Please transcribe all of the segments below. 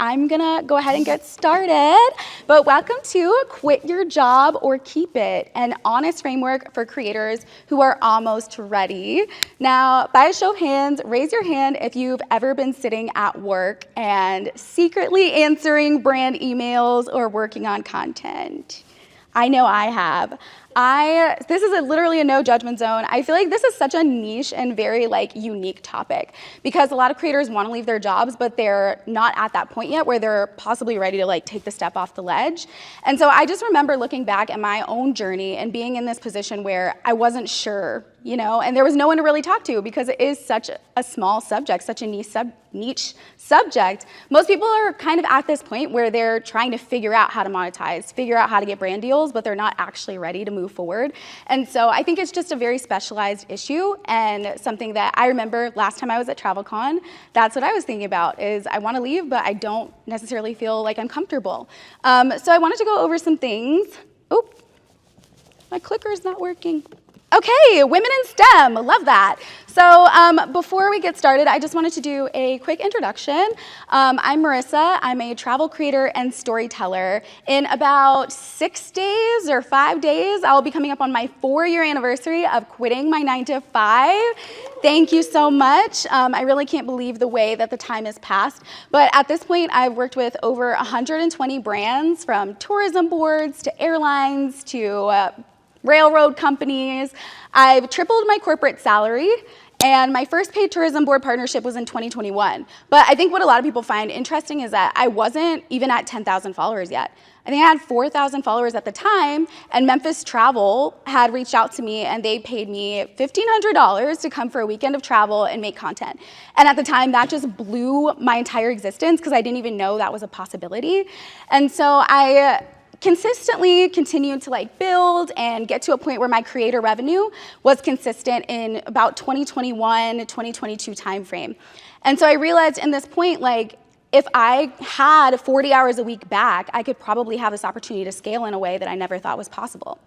I'm gonna go ahead and get started. But welcome to Quit Your Job or Keep It, an honest framework for creators who are almost ready. Now, by a show of hands, raise your hand if you've ever been sitting at work and secretly answering brand emails or working on content. I know I have. This is literally a no judgment zone. I feel like this is such a niche and very unique topic because a lot of creators want to leave their jobs, but they're not at that point yet where they're possibly ready to take the step off the ledge. And so I just remember looking back at my own journey and being in this position where I wasn't sure, and there was no one to really talk to because it is such a small subject, such a niche subject. Most people are kind of at this point where they're trying to figure out how to monetize, figure out how to get brand deals, but they're not actually ready to move forward. And so I think it's just a very specialized issue and something that I remember last time I was at TravelCon, that's what I was thinking about is I want to leave, but I don't necessarily feel like I'm comfortable. So I wanted to go over some things. Oh, my clicker's not working. Okay, women in STEM, love that. So before we get started, I just wanted to do a quick introduction. I'm Marissa. I'm a travel creator and storyteller. In about 6 days or 5 days, I'll be coming up on my 4-year anniversary of quitting my 9-to-5. Thank you so much. I really can't believe the way that the time has passed. But at this point, I've worked with over 120 brands, from tourism boards to airlines to railroad companies. I've tripled my corporate salary, and my first paid tourism board partnership was in 2021. But I think what a lot of people find interesting is that I wasn't even at 10,000 followers yet. I think I had 4,000 followers at the time, and Memphis Travel had reached out to me and they paid me $1,500 to come for a weekend of travel and make content. And at the time, that just blew my entire existence because I didn't even know that was a possibility. And so I consistently continued to build and get to a point where my creator revenue was consistent in about 2021 to 2022 timeframe. And so I realized in this point, if I had 40 hours a week back, I could probably have this opportunity to scale in a way that I never thought was possible.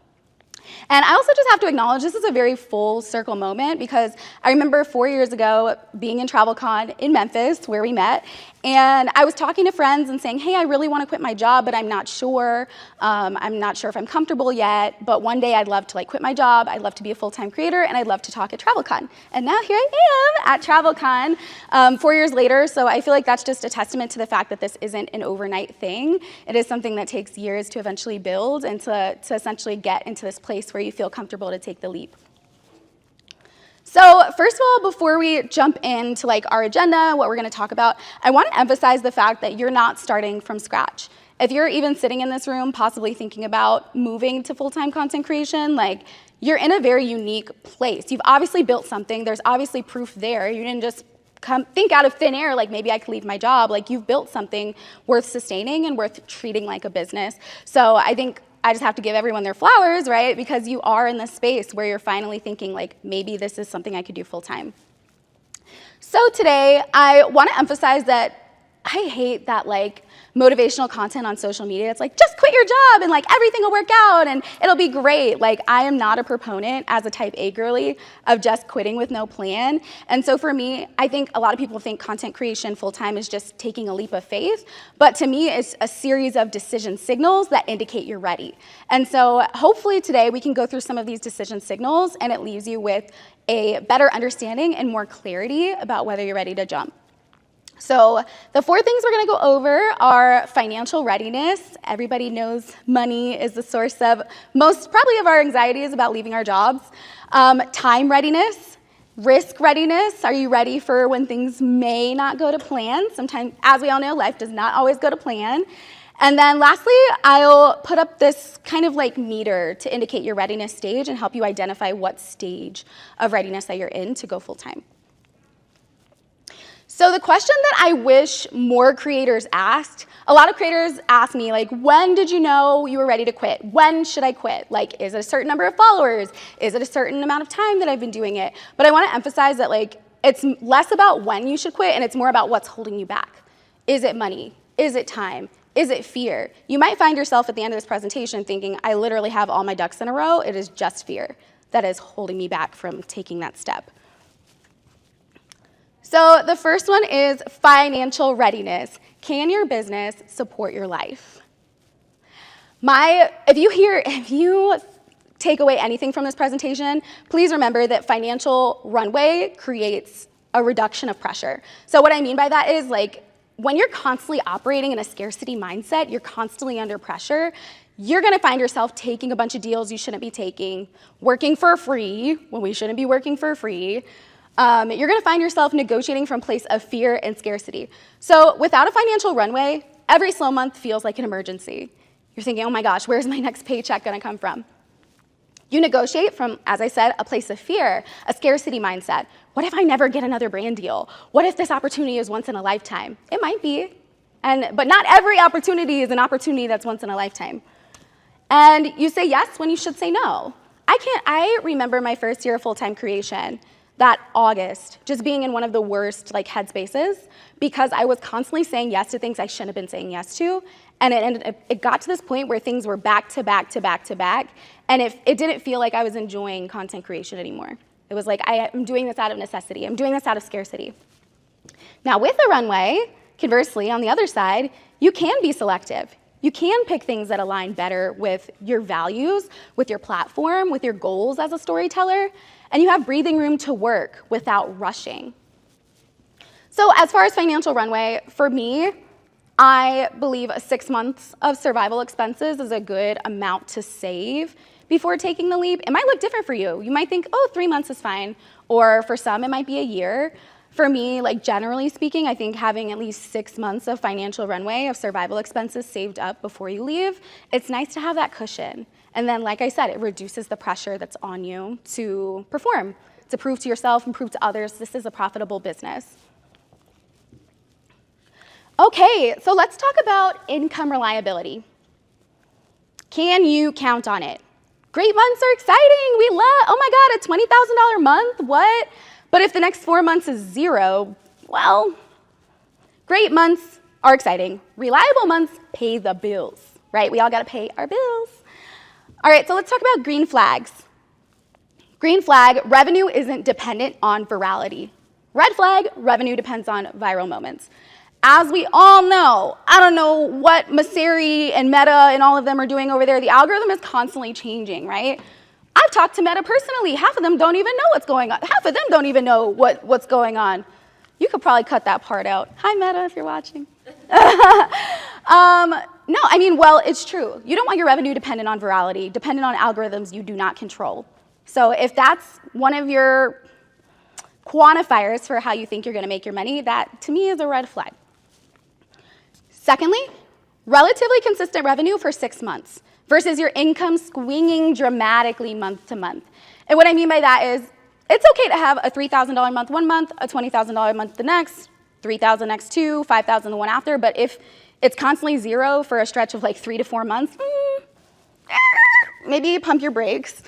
And I also just have to acknowledge this is a very full circle moment because I remember 4 years ago being in TravelCon in Memphis where we met, and I was talking to friends and saying, hey, I really want to quit my job, but I'm not sure. I'm not sure if I'm comfortable yet, but one day I'd love to quit my job. I'd love to be a full-time creator, and I'd love to talk at TravelCon. And now here I am at TravelCon 4 years later, so I feel like that's just a testament to the fact that this isn't an overnight thing. It is something that takes years to eventually build and to essentially get into this place where you feel comfortable to take the leap. So first of all, before we jump into our agenda, what we're going to talk about, I want to emphasize the fact that you're not starting from scratch. If you're even sitting in this room, possibly thinking about moving to full-time content creation, you're in a very unique place. You've obviously built something. There's obviously proof there. You didn't just think out of thin air, maybe I could leave my job. You've built something worth sustaining and worth treating like a business. So I think I just have to give everyone their flowers, right? Because you are in this space where you're finally thinking maybe this is something I could do full time. So today I want to emphasize that I hate that motivational content on social media. It's just quit your job and everything will work out and it'll be great. I am not a proponent as a type A girly of just quitting with no plan. And so for me, I think a lot of people think content creation full-time is just taking a leap of faith. But to me, it's a series of decision signals that indicate you're ready. And so hopefully today we can go through some of these decision signals and it leaves you with a better understanding and more clarity about whether you're ready to jump. So the 4 things we're going to go over are financial readiness. Everybody knows money is the source of probably of our anxieties about leaving our jobs. Time readiness, risk readiness. Are you ready for when things may not go to plan? Sometimes, as we all know, life does not always go to plan. And then lastly, I'll put up this kind of meter to indicate your readiness stage and help you identify what stage of readiness that you're in to go full time. So the question that I wish more creators asked, a lot of creators ask me, when did you know you were ready to quit? When should I quit? Is it a certain number of followers? Is it a certain amount of time that I've been doing it? But I want to emphasize that it's less about when you should quit and it's more about what's holding you back. Is it money? Is it time? Is it fear? You might find yourself at the end of this presentation thinking, I literally have all my ducks in a row. It is just fear that is holding me back from taking that step. So the first one is financial readiness. can your business support your life? If you take away anything from this presentation, please remember that financial runway creates a reduction of pressure. So what I mean by that is, like, when you're constantly operating in a scarcity mindset, you're constantly under pressure, you're gonna find yourself taking a bunch of deals you shouldn't be taking, working for free when we shouldn't be working for free. You're gonna find yourself negotiating from a place of fear and scarcity. So without a financial runway, every slow month feels like an emergency. You're thinking, oh my gosh, where's my next paycheck gonna come from? You negotiate from, as I said, a place of fear, a scarcity mindset. What if I never get another brand deal? What if this opportunity is once in a lifetime? It might be, but not every opportunity is an opportunity that's once in a lifetime. And you say yes when you should say no. I remember my first year of full-time creation, that August, just being in one of the worst headspaces because I was constantly saying yes to things I shouldn't have been saying yes to. And it got to this point where things were back to back to back to back, and it didn't feel like I was enjoying content creation anymore. It was like, I am doing this out of necessity. I'm doing this out of scarcity. Now with a runway, conversely, on the other side, you can be selective. You can pick things that align better with your values, with your platform, with your goals as a storyteller, and you have breathing room to work without rushing. So as far as financial runway, for me, I believe 6 months of survival expenses is a good amount to save before taking the leap. It might look different for you. You might think, oh, 3 months is fine, or for some, it might be a year. For me, generally speaking, I think having at least 6 months of financial runway of survival expenses saved up before you leave, it's nice to have that cushion. And then, like I said, it reduces the pressure that's on you to perform, to prove to yourself and prove to others this is a profitable business. Okay, so let's talk about income reliability. Can you count on it? Great months are exciting. Oh my God, a $20,000 month, what? But if the next 4 months is zero, well, great months are exciting. Reliable months pay the bills, right? We all gotta pay our bills. All right, so let's talk about green flags. Green flag, revenue isn't dependent on virality. Red flag, revenue depends on viral moments. As we all know, I don't know what Marissa and Meta and all of them are doing over there. The algorithm is constantly changing, right? I've talked to Meta personally. Half of them don't even know what's going on. Half of them don't even know what's going on. You could probably cut that part out. Hi, Meta, if you're watching. No, I mean, well, it's true. You don't want your revenue dependent on virality, dependent on algorithms you do not control. So if that's one of your quantifiers for how you think you're gonna make your money, that to me is a red flag. Secondly, relatively consistent revenue for 6 months versus your income swinging dramatically month to month. And what I mean by that is, it's okay to have a $3,000 month one month, a $20,000 month the next, $3,000 next 2, $5,000 the one after, but if it's constantly zero for a stretch of 3 to 4 months, maybe pump your brakes.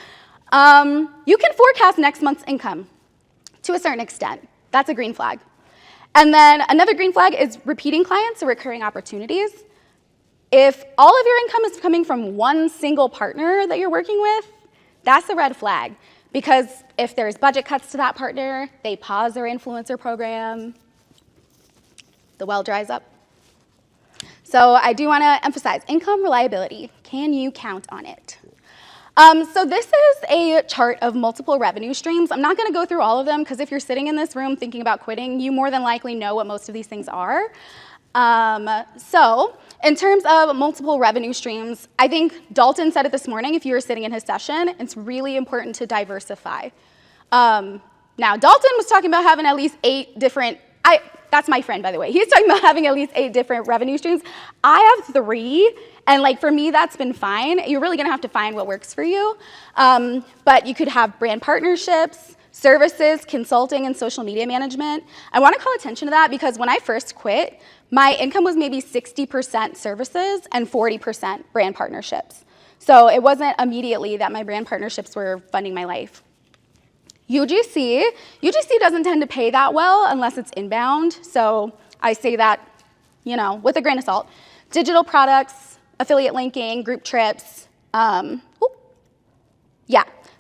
You can forecast next month's income to a certain extent. That's a green flag. And then another green flag is repeating clients or recurring opportunities. If all of your income is coming from one single partner that you're working with, that's a red flag. Because if there's budget cuts to that partner, they pause their influencer program, the well dries up. So I do want to emphasize income reliability. Can you count on it? So this is a chart of multiple revenue streams. I'm not going to go through all of them because if you're sitting in this room thinking about quitting, you more than likely know what most of these things are. So in terms of multiple revenue streams, I think Dalton said it this morning, if you were sitting in his session, it's really important to diversify. Now, Dalton was talking about having at least 8 different, that's my friend, by the way. He's talking about having at least 8 different revenue streams. I have 3, and for me, that's been fine. You're really gonna have to find what works for you. But you could have brand partnerships, services, consulting, and social media management. I wanna call attention to that because when I first quit, my income was maybe 60% services and 40% brand partnerships. So it wasn't immediately that my brand partnerships were funding my life. UGC doesn't tend to pay that well unless it's inbound. So I say that, with a grain of salt. Digital products, affiliate linking, group trips.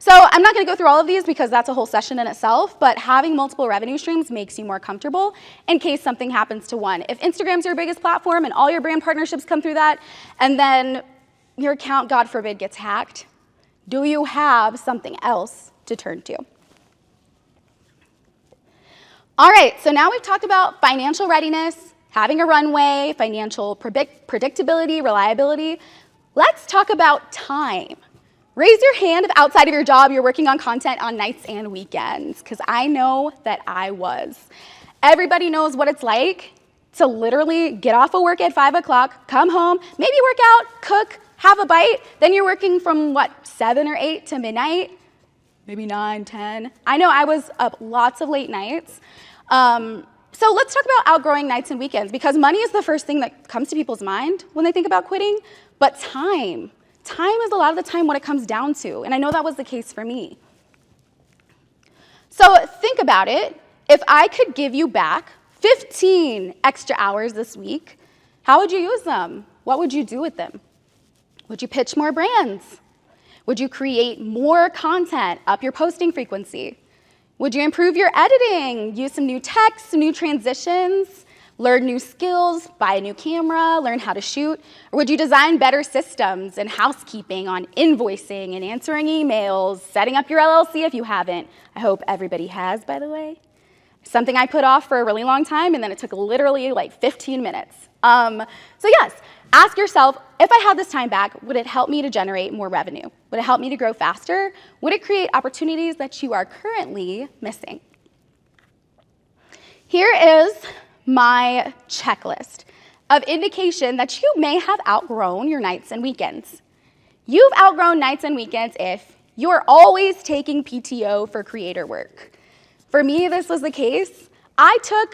So I'm not going to go through all of these because that's a whole session in itself, but having multiple revenue streams makes you more comfortable in case something happens to one. If Instagram's your biggest platform and all your brand partnerships come through that, and then your account, God forbid, gets hacked, do you have something else to turn to? All right, so now we've talked about financial readiness, having a runway, financial predictability, reliability. Let's talk about time. Raise your hand if outside of your job you're working on content on nights and weekends, because I know that I was. Everybody knows what it's like to literally get off of work at 5 o'clock, come home, maybe work out, cook, have a bite, then you're working from, 7 or 8 to midnight? Maybe 9, 10. I know I was up lots of late nights. So let's talk about outgrowing nights and weekends, because money is the first thing that comes to people's mind when they think about quitting, but time. Time is a lot of the time what it comes down to, and I know that was the case for me. So think about it. If I could give you back 15 extra hours this week, how would you use them? What would you do with them? Would you pitch more brands? Would you create more content, up your posting frequency? Would you improve your editing, use some new text, some new transitions, learn new skills, buy a new camera, learn how to shoot? Or would you design better systems and housekeeping on invoicing and answering emails, setting up your LLC if you haven't? I hope everybody has, by the way. Something I put off for a really long time, and then it took literally 15 minutes. So yes, ask yourself, if I had this time back, would it help me to generate more revenue? Would it help me to grow faster? Would it create opportunities that you are currently missing? Here is my checklist of indication that you may have outgrown your nights and weekends. You've outgrown nights and weekends if you're always taking PTO for creator work. For me, this was the case.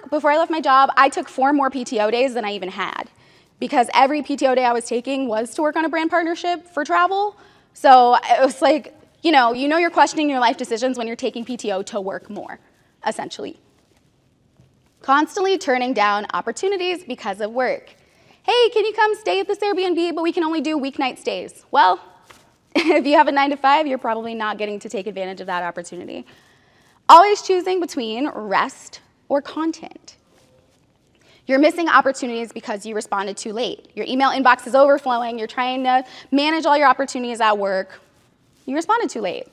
Before I left my job, I took 4 more PTO days than I even had, because every PTO day I was taking was to work on a brand partnership for travel. So it was like, you're questioning your life decisions when you're taking PTO to work more, essentially. Constantly turning down opportunities because of work. Hey, can you come stay at this Airbnb, but we can only do weeknight stays? Well, if you have a 9 to 5, you're probably not getting to take advantage of that opportunity. Always choosing between rest or content. You're missing opportunities because you responded too late. Your email inbox is overflowing. You're trying to manage all your opportunities at work. You responded too late.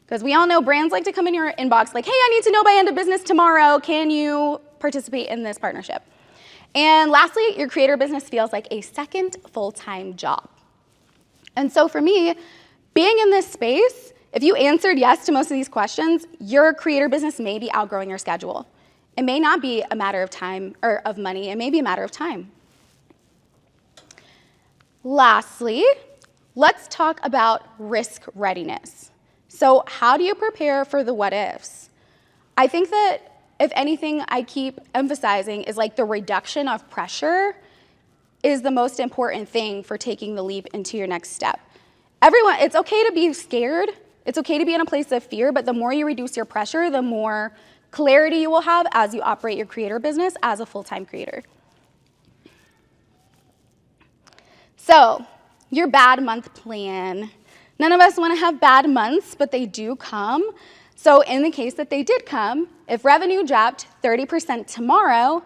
Because we all know brands like to come in your inbox like, hey, I need to know by end of business tomorrow. Can you participate in this partnership? And lastly, your creator business feels like a second full-time job. And so for me, being in this space, if you answered yes to most of these questions, your creator business may be outgrowing your schedule. It may not be a matter of time or of money. It may be a matter of time. Lastly, let's talk about risk readiness. So how do you prepare for the what ifs? I think that if anything I keep emphasizing is the reduction of pressure is the most important thing for taking the leap into your next step. It's okay to be scared. It's okay to be in a place of fear, but the more you reduce your pressure, the more clarity you will have as you operate your creator business as a full-time creator. So, your bad month plan. None of us want to have bad months, but they do come. So in the case that they did come, if revenue dropped 30% tomorrow,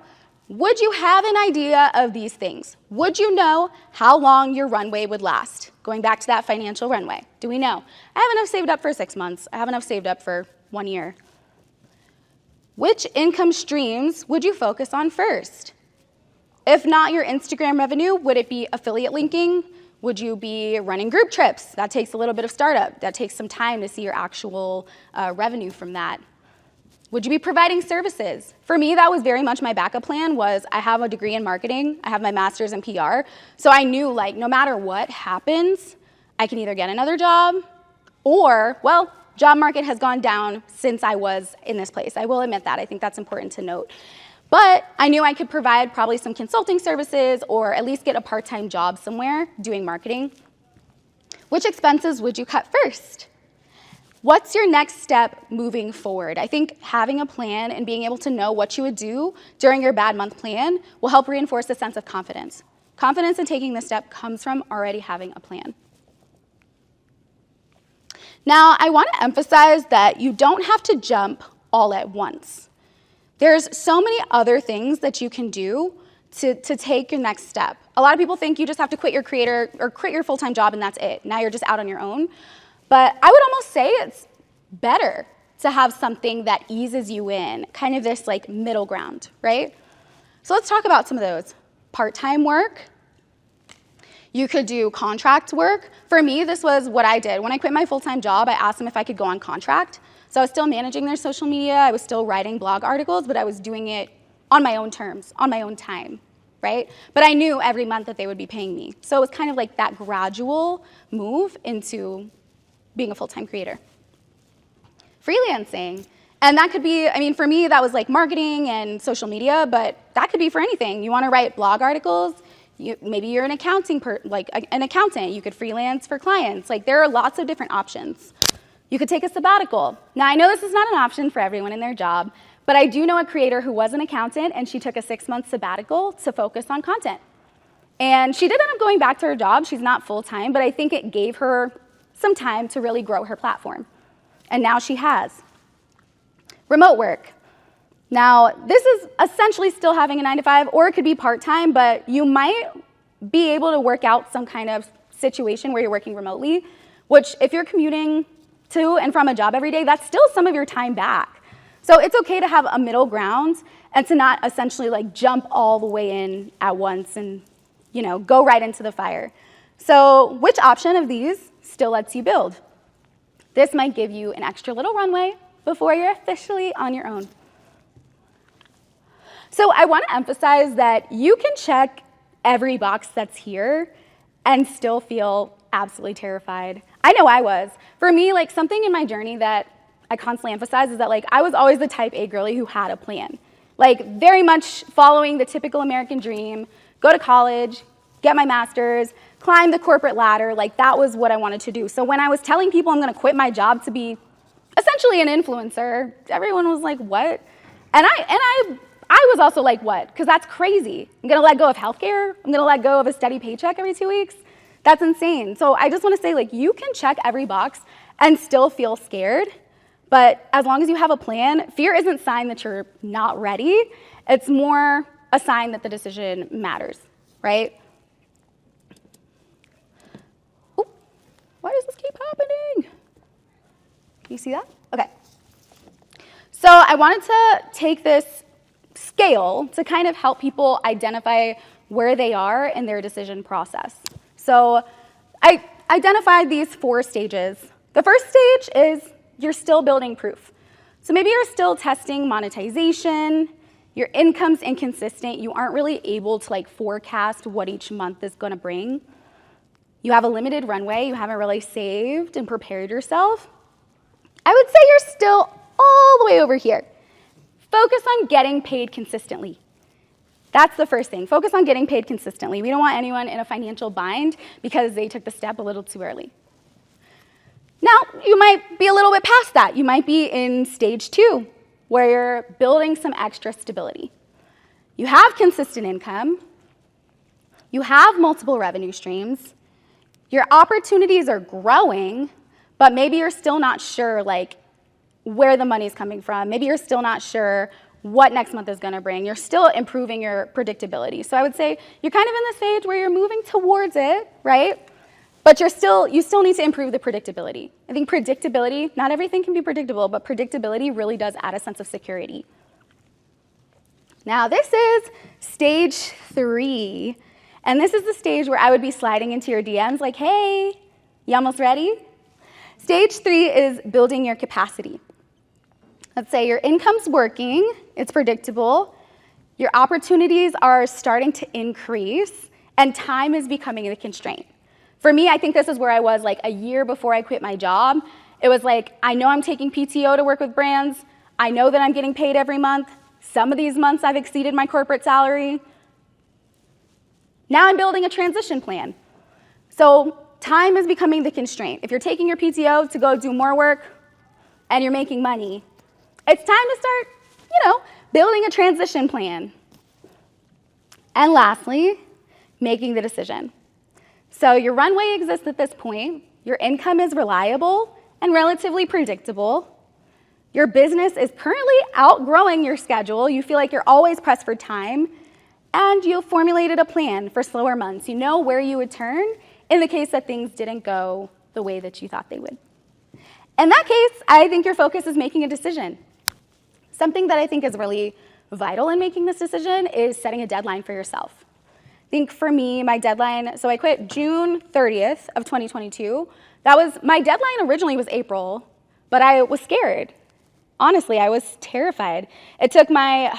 would you have an idea of these things? Would you know how long your runway would last? Going back to that financial runway, do we know? I have enough saved up for 6 months. I have enough saved up for 1 year. Which income streams would you focus on first? If not your Instagram revenue, would it be affiliate linking? Would you be running group trips? That takes a little bit of startup. That takes some time to see your actual revenue from that. Would you be providing services? For me, that was very much my backup plan. Was I have a degree in marketing, I have my master's in PR, so I knew no matter what happens, I can either get another job or, job market has gone down since I was in this place. I will admit that. I think that's important to note. But I knew I could provide probably some consulting services or at least get a part-time job somewhere doing marketing. Which expenses would you cut first? What's your next step moving forward? I think having a plan and being able to know what you would do during your bad month plan will help reinforce a sense of confidence. Confidence in taking this step comes from already having a plan. Now, I want to emphasize that you don't have to jump all at once. There's so many other things that you can do to take your next step. A lot of people think you just have to quit your creator or quit your full-time job and that's it. Now you're just out on your own. But I would almost say it's better to have something that eases you in, kind of this like middle ground, right? So let's talk about some of those. Part-time work. You could do contract work. For me, this was what I did. When I quit my full-time job, I asked them if I could go on contract. So I was still managing their social media, I was still writing blog articles, but I was doing it on my own terms, on my own time, right? But I knew every month that they would be paying me. So it was kind of like that gradual move into being a full-time creator. Freelancing. And that could be, I mean, for me, that was like marketing and social media, but that could be for anything. You want to write blog articles, maybe you're an an accountant, you could freelance for clients. Like there are lots of different options. You could take a sabbatical. Now I know this is not an option for everyone in their job, but I do know a creator who was an accountant and she took a 6-month sabbatical to focus on content. And she did end up going back to her job. She's not full-time, but I think it gave her some time to really grow her platform. And now she has. Remote work. Now, this is essentially still having a 9-to-5, or it could be part-time, but you might be able to work out some kind of situation where you're working remotely, which if you're commuting to and from a job every day, that's still some of your time back. So it's okay to have a middle ground and to not essentially like jump all the way in at once and, go right into the fire. So which option of these still lets you build? This might give you an extra little runway before you're officially on your own. So I want to emphasize that you can check every box that's here and still feel absolutely terrified. I know I was. For me, like something in my journey that I constantly emphasize is that like I was always the type A girly who had a plan. Like very much following the typical American dream, go to college, get my master's, climb the corporate ladder, like that was what I wanted to do. So when I was telling people I'm gonna quit my job to be essentially an influencer, everyone was like, what? And I was also like, what? Because that's crazy. I'm gonna let go of healthcare? I'm gonna let go of a steady paycheck every 2 weeks? That's insane. So I just wanna say, like, you can check every box and still feel scared, but as long as you have a plan, fear isn't a sign that you're not ready. It's more a sign that the decision matters, right? Ooh, why does this keep happening? Can you see that? Okay. So I wanted to take this scale to kind of help people identify where they are in their decision process. So I identified these 4 stages. The first stage is you're still building proof. So maybe you're still testing monetization, your income's inconsistent, you aren't really able to like forecast what each month is gonna bring. You have a limited runway, you haven't really saved and prepared yourself. I would say you're still all the way over here. Focus on getting paid consistently. That's the first thing. Focus on getting paid consistently. We don't want anyone in a financial bind because they took the step a little too early. Now, you might be a little bit past that. You might be in stage 2, where you're building some extra stability. You have consistent income. You have multiple revenue streams. Your opportunities are growing, but maybe you're still not sure like where the money's coming from. Maybe you're still not sure what next month is gonna bring. You're still improving your predictability. So I would say you're kind of in the stage where you're moving towards it, right? But you still need to improve the predictability. I think predictability, not everything can be predictable, but predictability really does add a sense of security. Now this is stage 3, and this is the stage where I would be sliding into your DMs like, hey, you almost ready? Stage 3 is building your capacity. Let's say your income's working, it's predictable, your opportunities are starting to increase, and time is becoming a constraint. For me, I think this is where I was like a year before I quit my job. It was like, I know I'm taking PTO to work with brands, I know that I'm getting paid every month, some of these months I've exceeded my corporate salary. Now I'm building a transition plan. So time is becoming the constraint. If you're taking your PTO to go do more work and you're making money, it's time to start, building a transition plan. And lastly, making the decision. So your runway exists at this point, your income is reliable, and relatively predictable. Your business is currently outgrowing your schedule. You feel like you're always pressed for time, and you've formulated a plan for slower months. You know where you would turn in the case that things didn't go the way that you thought they would. In that case, I think your focus is making a decision. Something that I think is really vital in making this decision is setting a deadline for yourself. I think for me, my deadline, so I quit June 30th of 2022. My deadline originally was April, but I was scared. Honestly, I was terrified. It took my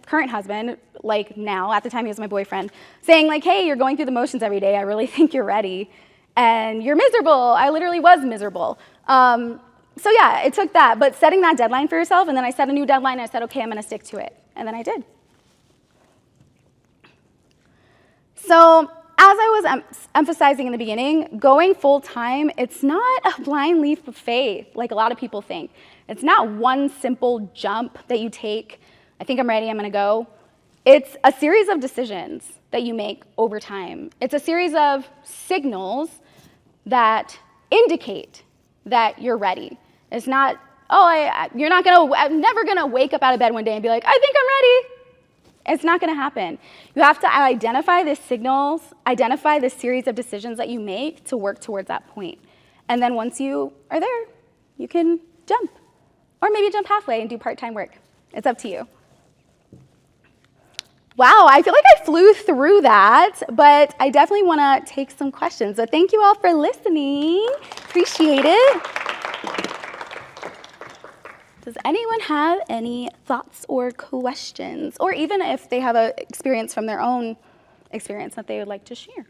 current husband, like now, at the time he was my boyfriend, saying like, hey, you're going through the motions every day. I really think you're ready. And you're miserable. I literally was miserable. So yeah, it took that. But setting that deadline for yourself, and then I set a new deadline. I said, okay, I'm going to stick to it. And then I did. So as I was emphasizing in the beginning, going full-time, it's not a blind leap of faith like a lot of people think. It's not one simple jump that you take. I think I'm ready, I'm going to go. It's a series of decisions that you make over time. It's a series of signals that indicate that you're ready. It's not, I'm never going to wake up out of bed one day and be like, I think I'm ready. It's not going to happen. You have to identify the signals, identify the series of decisions that you make to work towards that point. And then once you are there, you can jump. Or maybe jump halfway and do part-time work. It's up to you. Wow, I feel like I flew through that, but I definitely want to take some questions. So thank you all for listening. Appreciate it. Does anyone have any thoughts or questions? Or even if they have an experience from their own experience that they would like to share?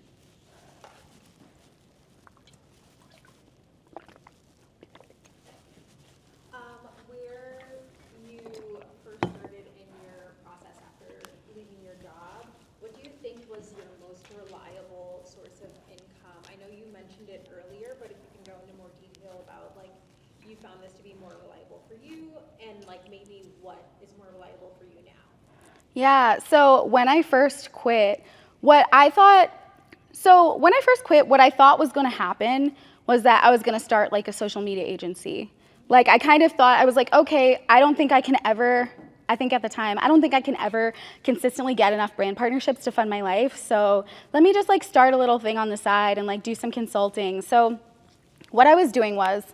Where you first started in your process after leaving your job, what do you think was your most reliable source of income? I know you mentioned it earlier, but if you can go into more detail about like you found this to be more reliable for you and like maybe what is more reliable for you now? Yeah, so when I first quit, what I thought was going to happen was that I was going to start like a social media agency. Like I kind of thought, I was like, okay, I don't think I can ever consistently get enough brand partnerships to fund my life. So let me just like start a little thing on the side and like do some consulting. So what I was doing was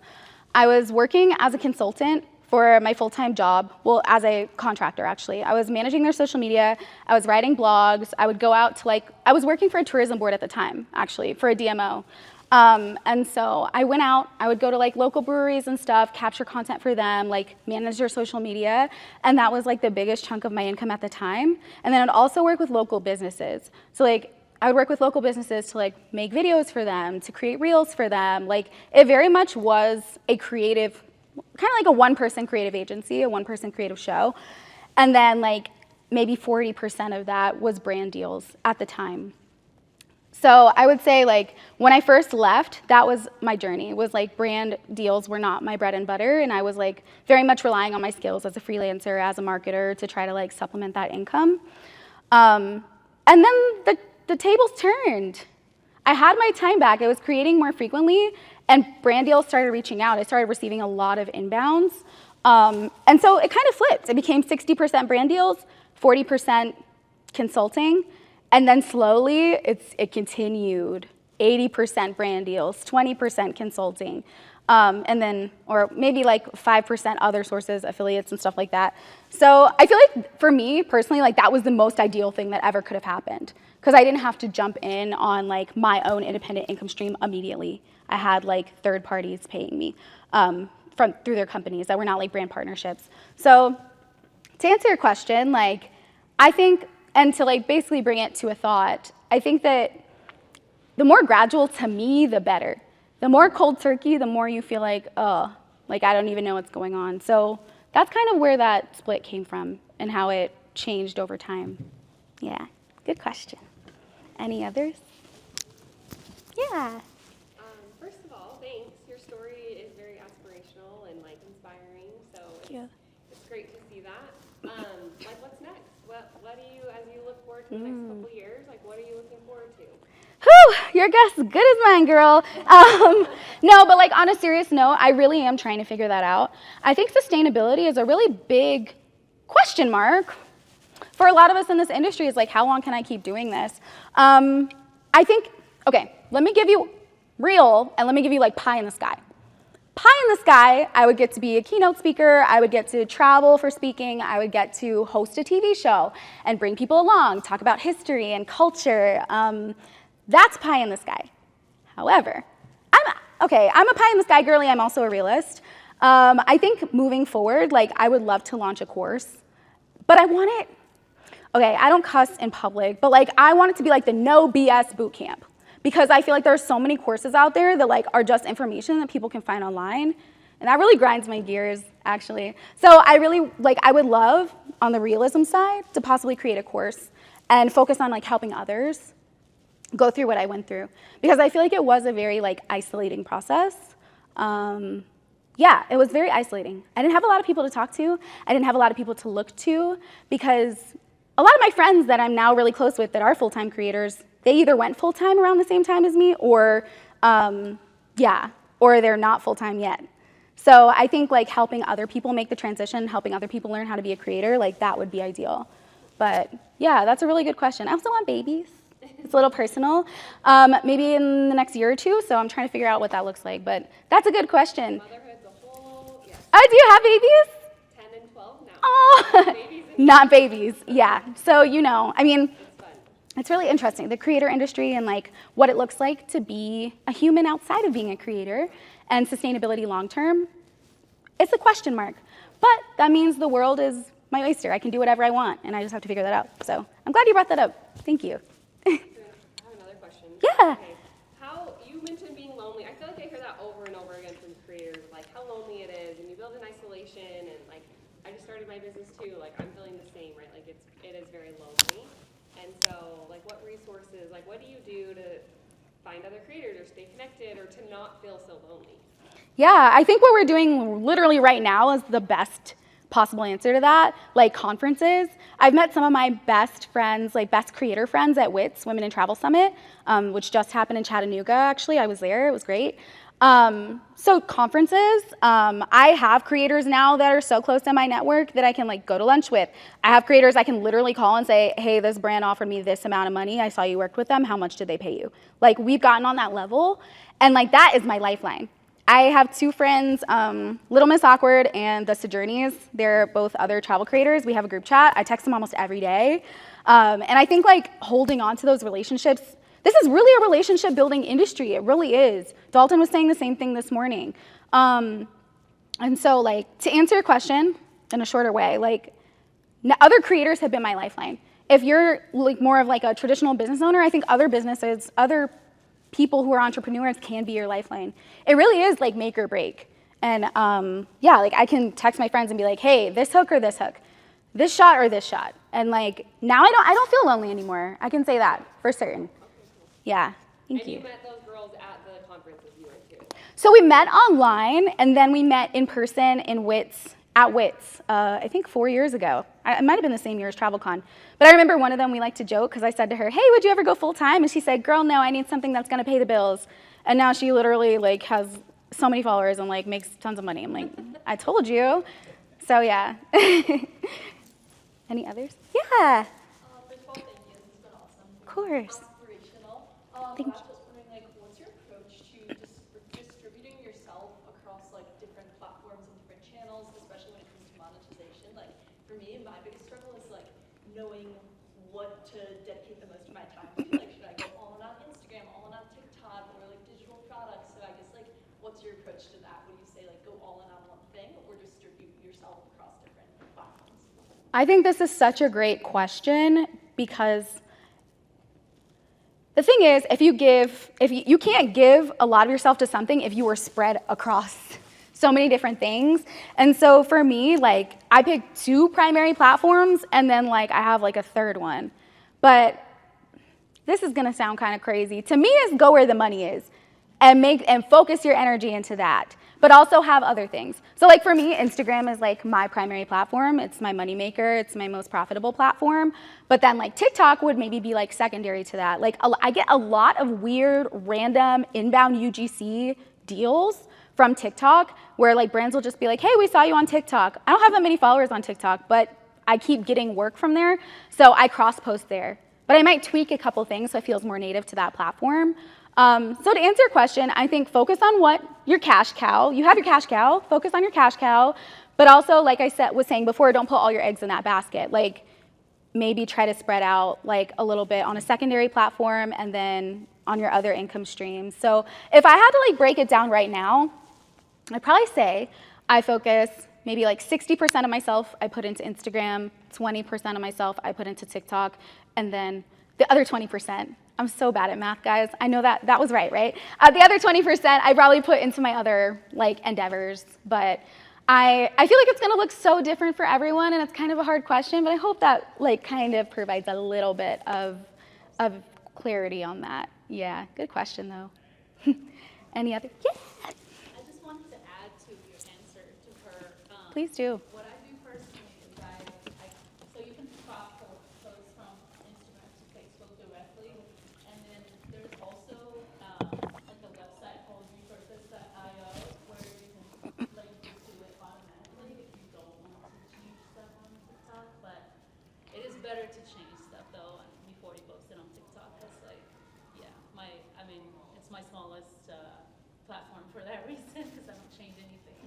I was working as a consultant for my full-time job, well, as a contractor, actually. I was managing their social media. I was writing blogs. I would go out to I was working for a tourism board at the time, actually, for a DMO. And so I went out, I would go to local breweries and stuff, capture content for them, manage their social media. And that was the biggest chunk of my income at the time. And then I'd also work with local businesses. So I would work with local businesses to make videos for them, to create reels for them. It very much was a creative, kind of like a one-person creative agency, a one-person creative show. And then maybe 40% of that was brand deals at the time. So I would say when I first left, that was my journey, was brand deals were not my bread and butter. And I was very much relying on my skills as a freelancer, as a marketer to try to supplement that income. And then the tables turned. I had my time back. I was creating more frequently, and brand deals started reaching out. I started receiving a lot of inbounds. And so it kind of flipped. It became 60% brand deals, 40% consulting. And then slowly, it continued. 80% brand deals, 20% consulting, and then, or maybe 5% other sources, affiliates and stuff like that. So I feel for me personally, that was the most ideal thing that ever could have happened, because I didn't have to jump in on my own independent income stream immediately. I had third parties paying me through their companies that were not brand partnerships. So to answer your question, I think, and to basically bring it to a thought, I think that the more gradual to me, the better. The more cold turkey, the more you feel I don't even know what's going on. So that's kind of where that split came from and how it changed over time. Yeah, good question. Any others? Yeah. First of all, thanks. Your story is very aspirational and inspiring, so it's great to see that. What's next? What do you, as you look forward to the next couple of years, what are you looking forward to? Woo, your guess is good as mine, girl. No, but like on a serious note, I really am trying to figure that out. I think sustainability is a really big question mark for a lot of us in this industry. Is like, how long can I keep doing this? I think, okay, let me give you real and let me give you like pie in the sky. Pie in the sky, I would get to be a keynote speaker, I would get to travel for speaking, I would get to host a TV show and bring people along, talk about history and culture. That's pie in the sky. However, I'm a pie in the sky girly, I'm also a realist. I think moving forward, like I would love to launch a course, but I want it, okay, I don't cuss in public, but like I want it to be like the no BS boot camp. Because I feel like there are so many courses out there that like are just information that people can find online. And that really grinds my gears, actually. So I really, like, I would love, on the realism side, to possibly create a course and focus on like helping others go through what I went through. Because I feel like it was a very like isolating process. Yeah, it was very isolating. I didn't have a lot of people to talk to. I didn't have a lot of people to look to because a lot of my friends that I'm now really close with that are full-time creators, they either went full-time around the same time as me or they're not full-time yet. So I think like helping other people make the transition, helping other people learn how to be a creator, like that would be ideal. But yeah, that's a really good question. I also want babies. It's a little personal. Maybe in the next year or two, so I'm trying to figure out what that looks like. But that's a good question. Motherhood's a whole, yes. Oh, do you have babies? 10 and 12 now. Oh, Babies not babies, yeah. So, you know, I mean, it's really interesting, the creator industry and like what it looks like to be a human outside of being a creator and sustainability long term. It's a question mark, but that means the world is my oyster. I can do whatever I want and I just have to figure that out. So I'm glad you brought that up. Thank you. I have another question. Yeah. Okay. How, you mentioned being lonely. I feel like I hear that over and over again from creators, like how lonely it is and you build in isolation and like, I just started my business too, like I'm feeling the same, right? Like it is very lonely. And so, like, what resources, like, what do you do to find other creators or stay connected or to not feel so lonely? Yeah, I think what we're doing literally right now is the best possible answer to that, like conferences. I've met some of my best friends, like best creator friends at WITS, Women in Travel Summit, which just happened in Chattanooga, actually. I was there, it was great. So conferences, I have creators now that are so close to my network that I can like go to lunch with. I have creators I can literally call and say, hey, this brand offered me this amount of money. I saw you worked with them. How much did they pay you? Like we've gotten on that level and like that is my lifeline. I have two friends, Little Miss Awkward and The Sojourneys. They're both other travel creators. We have a group chat. I text them almost every day. And I think like holding on to those relationships, this is really a relationship building industry. It really is. Dalton was saying the same thing this morning. And so like to answer your question in a shorter way, like other creators have been my lifeline. If you're like more of like a traditional business owner, I think other businesses, other people who are entrepreneurs can be your lifeline. It really is like make or break. And yeah, like I can text my friends and be like, hey, this hook or this hook, this shot or this shot. And like now I don't feel lonely anymore. I can say that for certain. Yeah, thank you. And you met those girls at the conferences you went to? So we met online, and then we met in person in WITS, at WITS, I think 4 years ago. It might have been the same year as TravelCon. But I remember one of them, we liked to joke, because I said to her, hey, would you ever go full-time? And she said, girl, no, I need something that's going to pay the bills. And now she literally like has so many followers and like makes tons of money. I'm like, I told you. So yeah. Any others? Yeah. First of all, thank you. This has been awesome. Of course. Inspirational. Thank I was just wondering, like, what's your approach to distributing yourself across like different platforms and different channels, especially when it comes to monetization? Like, for me, my biggest struggle is like knowing what to dedicate the most of my time to. Like, should I go all in on Instagram, all in on TikTok, or like digital products? So I guess like, what's your approach to that? Would you say like go all in on one thing, or distribute yourself across different platforms? I think this is such a great question because the thing is, you can't give a lot of yourself to something if you were spread across so many different things. And so for me, like I picked 2 primary platforms and then like I have like a third one. But this is gonna sound kind of crazy. To me, it's go where the money is and focus your energy into that. but also have other things. So like for me, Instagram is like my primary platform. It's my moneymaker. It's my most profitable platform. But then like TikTok would maybe be like secondary to that. Like I get a lot of weird, random inbound UGC deals from TikTok where like brands will just be like, hey, we saw you on TikTok. I don't have that many followers on TikTok, but I keep getting work from there. So I cross post there. But I might tweak a couple things so it feels more native to that platform. So to answer your question, I think focus on what your cash cow. You have your cash cow. Focus on your cash cow. But also, like I was saying before, don't put all your eggs in that basket. Like maybe try to spread out like a little bit on a secondary platform and then on your other income streams. So if I had to like break it down right now, I'd probably say I focus maybe like 60% of myself I put into Instagram, 20% of myself I put into TikTok, and then the other 20%, I'm so bad at math, guys. I know that was right? The other 20% I probably put into my other like endeavors, but I feel like it's gonna look so different for everyone, and it's kind of a hard question, but I hope that like kind of provides a little bit of clarity on that. Yeah, good question though. Any other? Yeah. I just wanted to add to your answer to her. Please do. What I do personally is so you can crop posts from Instagram to Facebook directly, and then there's also like a website called resources.io where you can like just do it automatically if you don't want to change stuff on TikTok. But it is better to change stuff though before you post it on TikTok. That's like, yeah, it's my smallest platform for that reason because I don't change anything.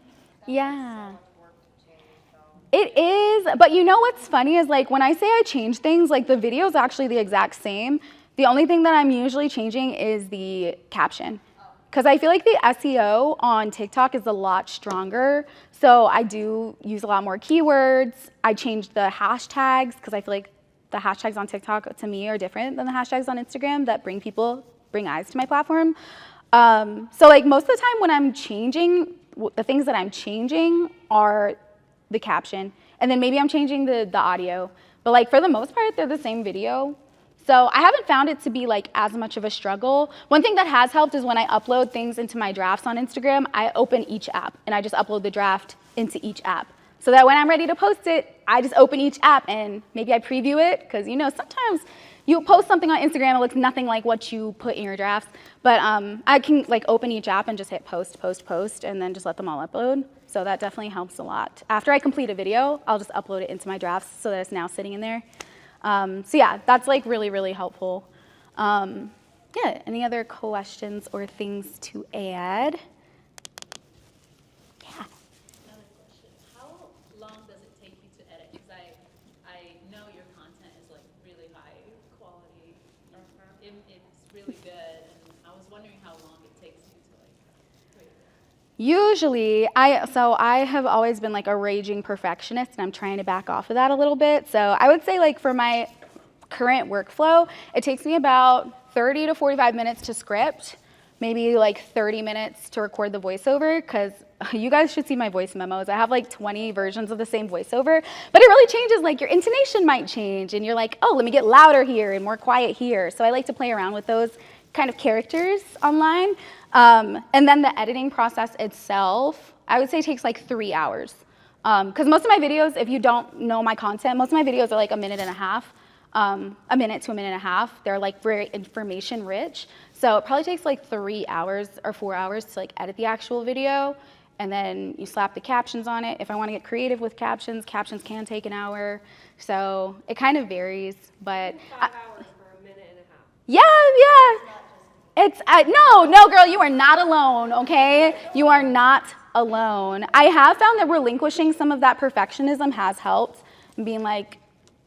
Yeah. It is, but you know what's funny is like when I say I change things, like the video is actually the exact same. The only thing that I'm usually changing is the caption. Because I feel like the SEO on TikTok is a lot stronger. So I do use a lot more keywords. I change the hashtags because I feel like the hashtags on TikTok to me are different than the hashtags on Instagram that bring eyes to my platform. So like most of the time when I'm changing, the things that I'm changing are the caption, and then maybe I'm changing the audio. But like for the most part, they're the same video. So I haven't found it to be like as much of a struggle. One thing that has helped is when I upload things into my drafts on Instagram, I open each app and I just upload the draft into each app. So that when I'm ready to post it, I just open each app and maybe I preview it, because you know sometimes you post something on Instagram, it looks nothing like what you put in your drafts. But I can like open each app and just hit post, post, post, and then just let them all upload. So that definitely helps a lot. After I complete a video, I'll just upload it into my drafts so that it's now sitting in there. So yeah, that's like really, really helpful. Yeah, any other questions or things to add? Yeah. Another question. How long does it take you to edit? Because I know your content is like really high quality. It's really good. And I was wondering how long it takes you to like create it. Usually, I have always been like a raging perfectionist, and I'm trying to back off of that a little bit. So I would say like for my current workflow, it takes me about 30 to 45 minutes to script, maybe like 30 minutes to record the voiceover, because you guys should see my voice memos. I have like 20 versions of the same voiceover, but it really changes. Like your intonation might change, and you're like, oh, let me get louder here and more quiet here. So I like to play around with those kind of characters online. And then the editing process itself, I would say takes like 3 hours. Because most of my videos, if you don't know my content, most of my videos are like a minute to a minute and a half. They're like very information rich. So it probably takes like 3 hours or 4 hours to like edit the actual video. And then you slap the captions on it. If I want to get creative with captions can take an hour. So it kind of varies, but 5 hours for a minute and a half. yeah. It's, no, girl, you are not alone, okay? You are not alone. I have found that relinquishing some of that perfectionism has helped, and being like,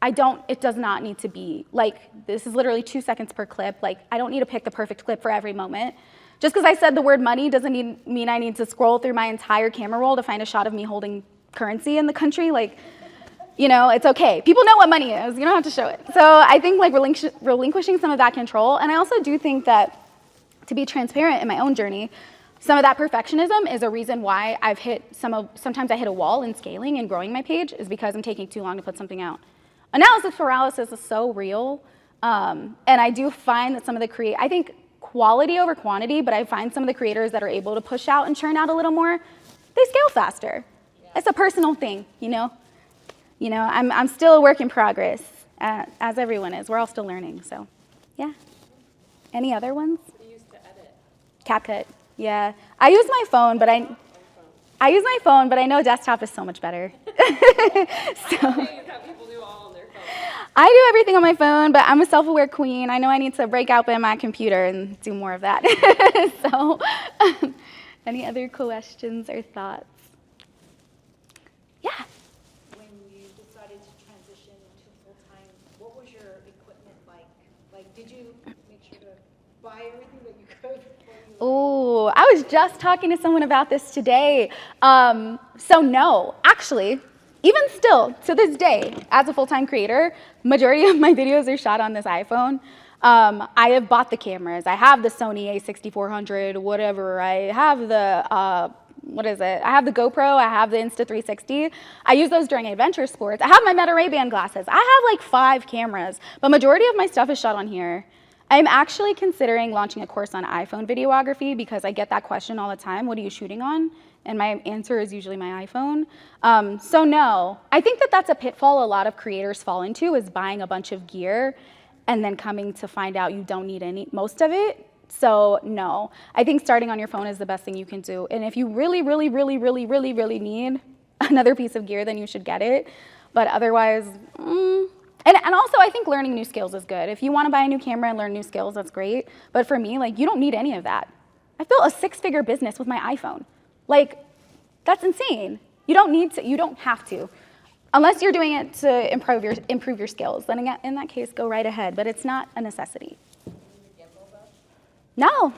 it does not need to be, like, this is literally 2 seconds per clip. Like, I don't need to pick the perfect clip for every moment. Just because I said the word money doesn't mean I need to scroll through my entire camera roll to find a shot of me holding currency in the country. Like, you know, it's okay. People know what money is. You don't have to show it. So I think like relinquishing some of that control. And I also do think that, to be transparent in my own journey, some of that perfectionism is a reason why sometimes I hit a wall in scaling and growing my page, is because I'm taking too long to put something out. Analysis paralysis is so real. And I do find that some of the I think quality over quantity, but I find some of the creators that are able to push out and churn out a little more, they scale faster. It's a personal thing, you know? I'm still a work in progress, as everyone is. We're all still learning, so yeah. Any other ones? You used to edit. CapCut, yeah. I use my phone, but I know desktop is so much better. So Hey, is how people do all on their phone. I do everything on my phone, but I'm a self-aware queen. I know I need to break open my computer and do more of that. So any other questions or thoughts? Yeah. When you decided to transition to full-time, what was your equipment like? Like, did you make sure to buy everything that you could before you Oh, I was just talking to someone about this today. So no, actually, even still, to this day, as a full-time creator, majority of my videos are shot on this iPhone. I have bought the cameras. I have the Sony a6400, whatever. I have the, I have the GoPro. I have the Insta360. I use those during adventure sports. I have my Meta Ray-Ban glasses. I have like 5 cameras, but majority of my stuff is shot on here. I'm actually considering launching a course on iPhone videography because I get that question all the time. What are you shooting on? And my answer is usually my iPhone. So no, I think that that's a pitfall a lot of creators fall into, is buying a bunch of gear and then coming to find out you don't need most of it. So no, I think starting on your phone is the best thing you can do. And if you really, really, really, really, really, really need another piece of gear, then you should get it. But otherwise, And also, I think learning new skills is good. If you want to buy a new camera and learn new skills, that's great. But for me, like, you don't need any of that. I built a 6-figure business with my iPhone. Like, that's insane. You don't need to. You don't have to, unless you're doing it to improve your skills. Then in that case, go right ahead. But it's not a necessity. No.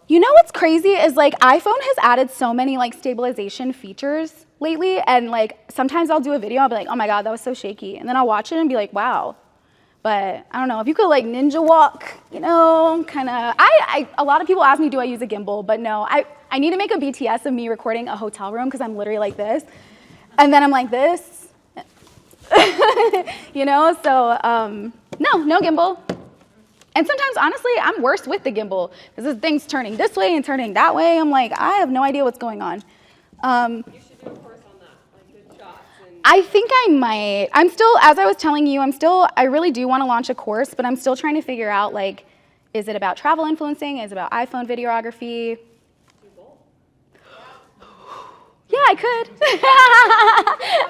You know what's crazy is like iPhone has added so many like stabilization features lately, and like sometimes I'll do a video, I'll be like, oh my God, that was so shaky. And then I'll watch it and be like, wow. But I don't know, if you could like ninja walk, you know, kind of, a lot of people ask me, do I use a gimbal? But no, I need to make a BTS of me recording a hotel room because I'm literally like this. And then I'm like this, you know, so no gimbal. And sometimes, honestly, I'm worse with the gimbal because this thing's turning this way and turning that way. I'm like, I have no idea what's going on. You should do a course on that, like good shots. And I think I might. I'm still, as I was telling you, I really do want to launch a course, but I'm still trying to figure out, like, is it about travel influencing? Is it about iPhone videography? do both. Yeah, I could.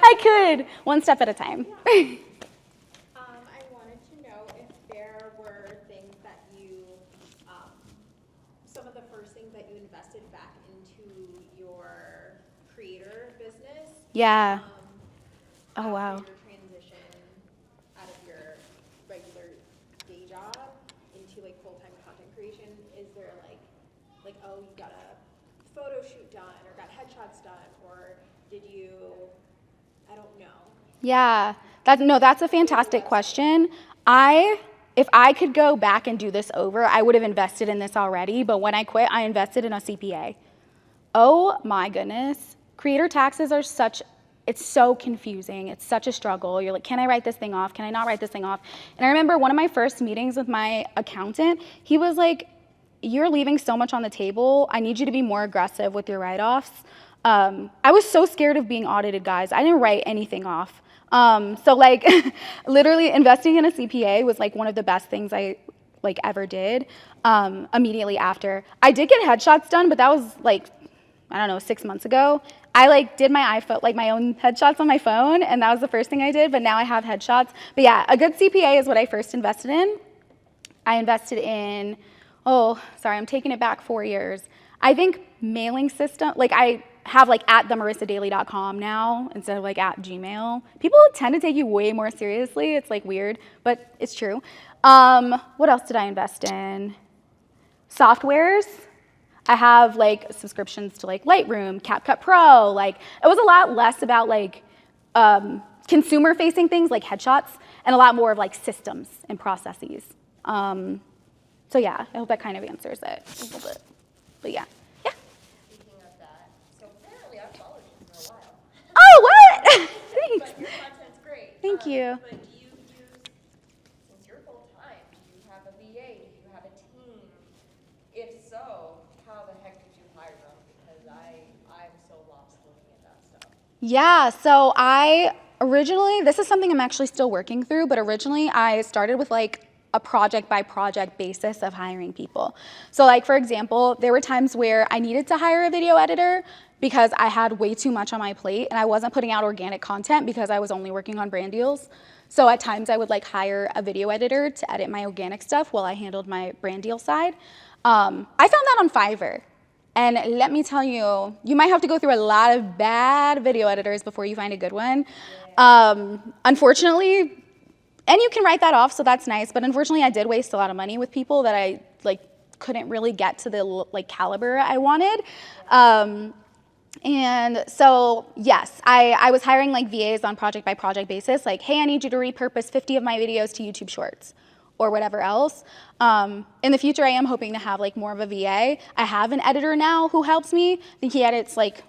I could. One step at a time. I wanted to know if there were things that you, some of the first things that you invested back into your creator business. Yeah. Oh, After wow. your transition out of your regular day job into like full-time content creation. Is there like oh, you got a photo shoot done or got headshots done, or did you, I don't know. Yeah, that's a fantastic question. If I could go back and do this over, I would have invested in this already, but when I quit, I invested in a CPA. Oh my goodness. Creator taxes are it's so confusing. It's such a struggle. You're like, can I write this thing off? Can I not write this thing off? And I remember one of my first meetings with my accountant, he was like, you're leaving so much on the table. I need you to be more aggressive with your write-offs. I was so scared of being audited, guys. I didn't write anything off. So like literally investing in a CPA was like one of the best things I like ever did. Immediately after, I did get headshots done, but that was like, I don't know, 6 months ago. I like did my iPhone, like my own headshots on my phone, and that was the first thing I did, but now I have headshots. But yeah, a good CPA is what I first invested in. I invested in, I'm taking it back 4 years. I think mailing system, like I have like at themarissadaily.com now instead of like at Gmail. People tend to take you way more seriously. It's like weird, but it's true. What else did I invest in? Softwares. I have like subscriptions to like Lightroom, CapCut Pro. Like it was a lot less about like consumer facing things like headshots and a lot more of like systems and processes. So yeah, I hope that kind of answers it a little bit. But yeah. Speaking of that, so apparently I've followed you for a while. Oh, what? Thanks. But your content's great. Thank you. But do you use, since you're full-time, do you have a VA? Do you have a Yeah, so this is something I'm actually still working through, but originally I started with like a project by project basis of hiring people. So like, for example, there were times where I needed to hire a video editor because I had way too much on my plate and I wasn't putting out organic content because I was only working on brand deals. So at times I would like hire a video editor to edit my organic stuff while I handled my brand deal side. I found that on Fiverr. And let me tell you, you might have to go through a lot of bad video editors before you find a good one. Unfortunately, and you can write that off, so that's nice, but unfortunately I did waste a lot of money with people that I like couldn't really get to the like caliber I wanted. And so, yes, I was hiring like VAs on project by project basis, like, hey, I need you to repurpose 50 of my videos to YouTube Shorts or whatever else. In the future, I am hoping to have like more of a VA. I have an editor now who helps me. I think he edits like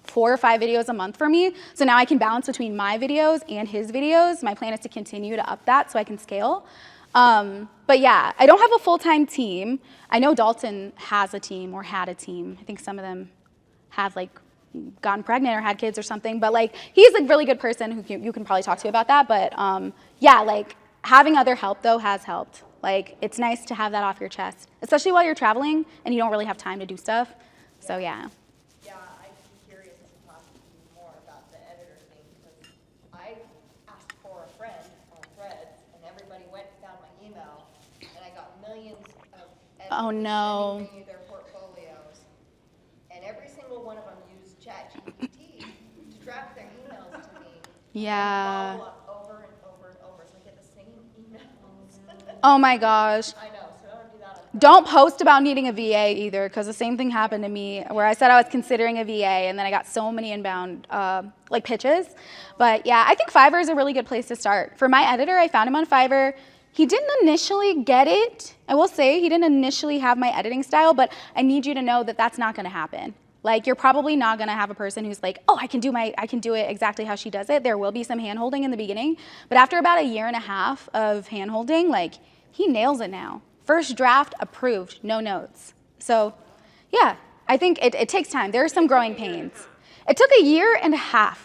4 or 5 videos a month for me. So now I can balance between my videos and his videos. My plan is to continue to up that so I can scale. But yeah, I don't have a full-time team. I know Dalton has a team or had a team. I think some of them have like gotten pregnant or had kids or something. But like, he's a really good person who you can probably talk to about that. But yeah, like having other help though has helped. Like, it's nice to have that off your chest, especially while you're traveling and you don't really have time to do stuff. So yeah. Yeah, I'd be curious to talk to you more about the editor thing, because I asked for a friend on Threads, and everybody went and found my email, and I got millions of editors Oh no. sending me their portfolios, and every single one of them used ChatGPT to draft their emails to me. Yeah. Follow up over and over and over, so I get the same emails. Oh my gosh. I know, so I don't do that on Threads. Don't post about needing a VA either, because the same thing happened to me where I said I was considering a VA and then I got so many inbound like pitches. But yeah, I think Fiverr is a really good place to start. For my editor, I found him on Fiverr. He didn't initially get it. I will say he didn't initially have my editing style, but I need you to know that that's not going to happen. Like, you're probably not going to have a person who's like, oh, I can do it exactly how she does it. There will be some hand-holding in the beginning, but after about 1.5 years of hand-holding, like, he nails it now. First draft approved, no notes. So yeah, I think it takes time. There are some growing pains. It took 1.5 years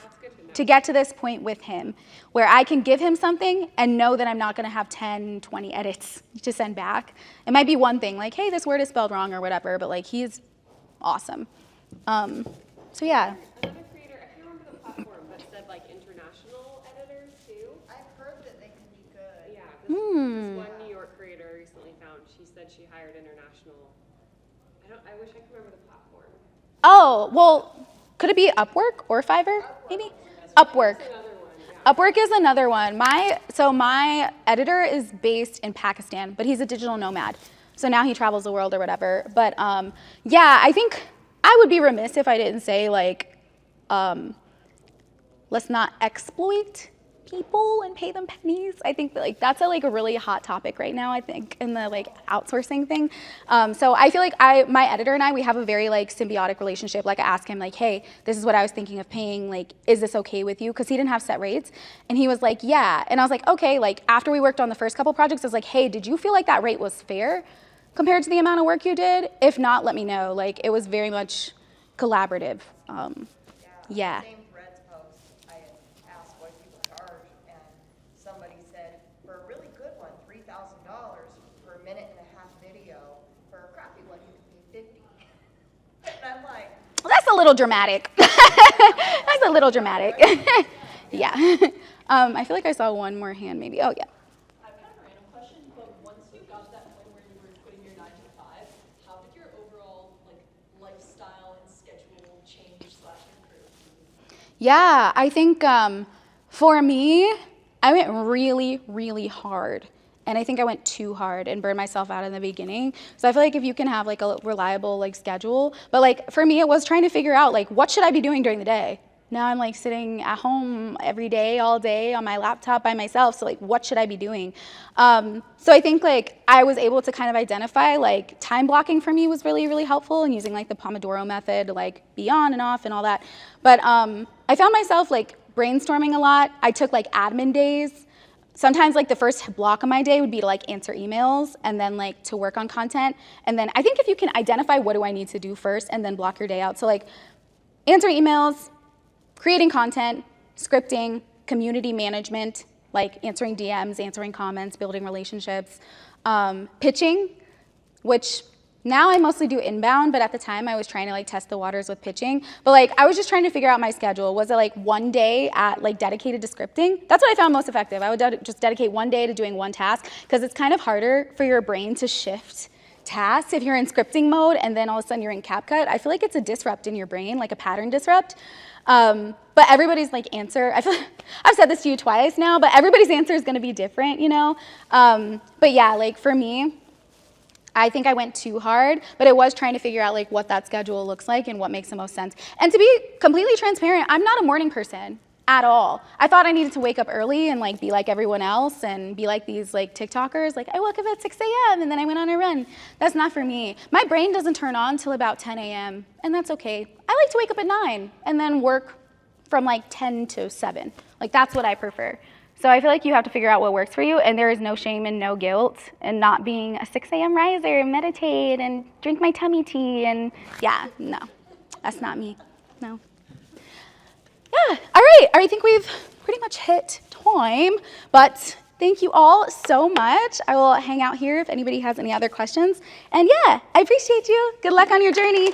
to get to this point with him where I can give him something and know that I'm not going to have 10, 20 edits to send back. It might be one thing like, hey, this word is spelled wrong or whatever, but like, he's awesome. So yeah. Another creator, I can't remember the platform, but said like international editors too. I've heard that they can be good. Yeah, this one New York creator recently found, she said she hired international. I wish I could remember the platform. Oh, well, could it be Upwork or Fiverr, maybe? Upwork. That's another one, yeah. Upwork is another one. My editor is based in Pakistan, but he's a digital nomad. So now he travels the world or whatever. But yeah, I think I would be remiss if I didn't say like, let's not exploit people and pay them pennies. I think that, like, that's a really hot topic right now, I think, in the like outsourcing thing. So I feel like my editor and I, we have a very like symbiotic relationship. Like, I ask him like, hey, this is what I was thinking of paying. Like, is this okay with you? Because he didn't have set rates. And he was like, yeah. And I was like, okay. Like, after we worked on the first couple projects, I was like, hey, did you feel like that rate was fair compared to the amount of work you did? If not, let me know. Like, it was very much collaborative. Yeah. Same Threads post, I asked what people charge, and somebody said, for a really good one, $3,000 for a 1.5 minute video. For a crappy one, you could pay $50. And I'm like, Well, that's a little dramatic. That's a little dramatic. Yeah. I feel like I saw one more hand maybe. Oh, yeah. I have kind of a random question, but once you got to that point where you were quitting your 9 to 5, how did your overall like lifestyle and schedule change/improve? Yeah, I think for me, I went really, really hard. And I think I went too hard and burned myself out in the beginning. So I feel like if you can have like a reliable like schedule, but like for me, it was trying to figure out like, what should I be doing during the day? Now I'm like sitting at home every day, all day on my laptop by myself. So like, what should I be doing? So I think like I was able to kind of identify like time blocking for me was really, really helpful, and using like the Pomodoro method to like be on and off and all that. But I found myself like brainstorming a lot. I took like admin days. Sometimes like the first block of my day would be to like answer emails and then like to work on content. And then I think if you can identify what do I need to do first and then block your day out. So like answer emails, creating content, scripting, community management, like answering DMs, answering comments, building relationships, pitching, which now I mostly do inbound, but at the time I was trying to like test the waters with pitching. But like I was just trying to figure out my schedule. Was it like one day at like dedicated to scripting? That's what I found most effective. I would just dedicate one day to doing one task because it's kind of harder for your brain to shift tasks if you're in scripting mode and then all of a sudden you're in CapCut. I feel like it's a disrupt in your brain, like a pattern disrupt. But everybody's like answer, I've said this to you twice now, but everybody's answer is gonna be different, you know? But yeah, like for me, I think I went too hard, but it was trying to figure out like what that schedule looks like and what makes the most sense. And to be completely transparent, I'm not a morning person at all. I thought I needed to wake up early and like be like everyone else and be like these like TikTokers, like I woke up at 6 a.m. and then I went on a run. That's not for me. My brain doesn't turn on till about 10 a.m. and that's okay. I like to wake up at 9 and then work from like 10 to 7. Like that's what I prefer. So I feel like you have to figure out what works for you, and there is no shame and no guilt in not being a 6 a.m. riser and meditate and drink my tummy tea and yeah, no, that's not me, no. Yeah, all right, I think we've pretty much hit time, but thank you all so much. I will hang out here if anybody has any other questions. And yeah, I appreciate you. Good luck on your journey.